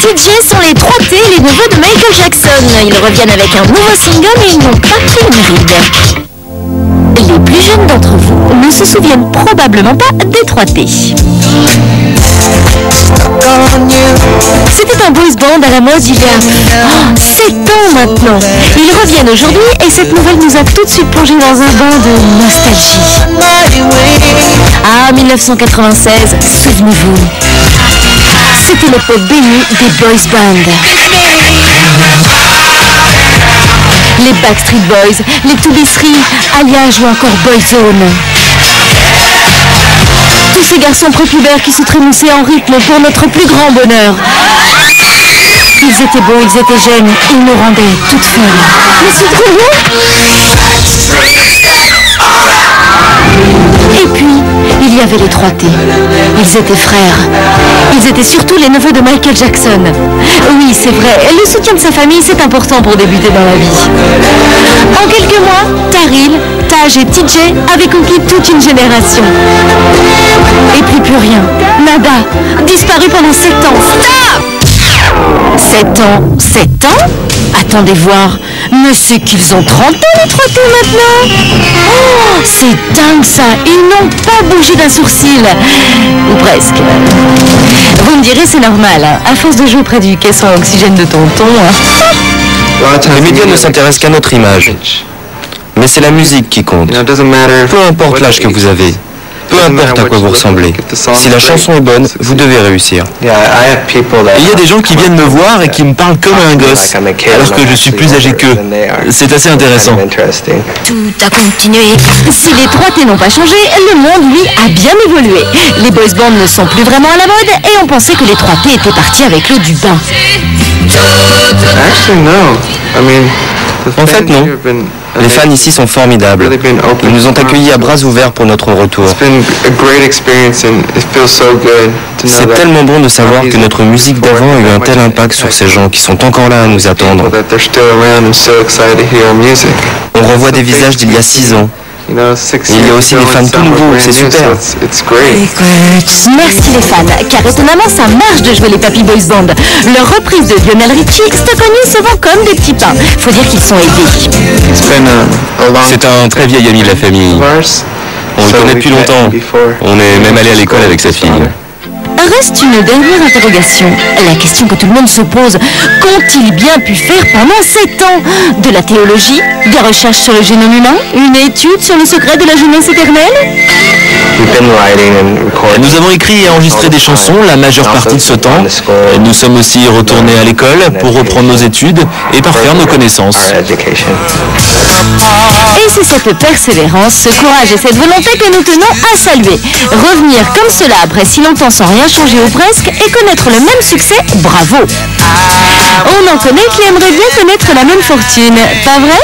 TJ sont les 3T, les neveux de Michael Jackson. Ils reviennent avec un nouveau single et ils n'ont pas pris une ride. Les plus jeunes d'entre vous ne se souviennent probablement pas des 3T. C'était un boys band à la mode il y a 7 ans maintenant. Ils reviennent aujourd'hui et cette nouvelle nous a tout de suite plongé dans un bain de nostalgie. Ah, 1996, souvenez-vous. C'était l'époque bénie des boys band. Les Backstreet Boys, les To Be Free, Alliage ou encore Boyzone. Tous ces garçons prépubères qui se trémoussaient en rythme pour notre plus grand bonheur. Ils étaient beaux, ils étaient jeunes, ils nous rendaient toutes folles. Mais c'est trop beau! Et puis, il y avait les 3T. Ils étaient frères. Ils étaient surtout les neveux de Michael Jackson. Oui, c'est vrai, le soutien de sa famille, c'est important pour débuter dans la vie. En quelques mois, Taril, Taj et TJ avaient conquis toute une génération. Et puis plus rien. Nada. Disparu pendant 7 ans. Stop! 7 ans? 7 ans? Attendez voir. Mais c'est qu'ils ont 30 ans les 3T maintenant. Oh, c'est dingue ça. Ils n'ont pas bougé d'un sourcil. Ou presque. Vous me direz c'est normal. Hein. À force de jouer près du caisson à oxygène de tonton. Les médias ne s'intéressent qu'à notre image. Mais c'est la musique qui compte. Peu importe l'âge que vous avez. Peu importe à quoi vous ressemblez. Si la chanson est bonne, vous devez réussir. Il y a des gens qui viennent me voir et qui me parlent comme un gosse, alors que je suis plus âgé qu'eux. C'est assez intéressant. Tout a continué. Si les 3T n'ont pas changé, le monde, lui, a bien évolué. Les boys bands ne sont plus vraiment à la mode et on pensait que les 3T étaient partis avec l'eau du bain. En fait, non. Les fans ici sont formidables. Ils nous ont accueillis à bras ouverts pour notre retour. C'est tellement bon de savoir que notre musique d'avant a eu un tel impact sur ces gens qui sont encore là à nous attendre. On revoit des visages d'il y a 6 ans. Il y a aussi des fans tout nouveaux, c'est super. Merci les fans, car étonnamment ça marche de jouer les Papy Boys Band. Leur reprise de Lionel Richie, Stoconi se vend comme des petits pains. Faut dire qu'ils sont aidés. C'est un très vieil ami de la famille. On le connaît depuis longtemps. On est même allé à l'école avec sa fille. Reste une dernière interrogation. La question que tout le monde se pose. Qu'ont-ils bien pu faire pendant 7 ans? De la théologie? Des recherches sur le génome humain? Une étude sur le secret de la jeunesse éternelle? Nous avons écrit et enregistré des chansons la majeure partie de ce temps. Nous sommes aussi retournés à l'école pour reprendre nos études et parfaire nos connaissances. Et c'est cette persévérance, ce courage et cette volonté que nous tenons à saluer. Revenir comme cela après si longtemps sans rien changer ou presque et connaître le même succès, bravo. On en connaît qui aimeraient bien connaître la même fortune, pas vrai?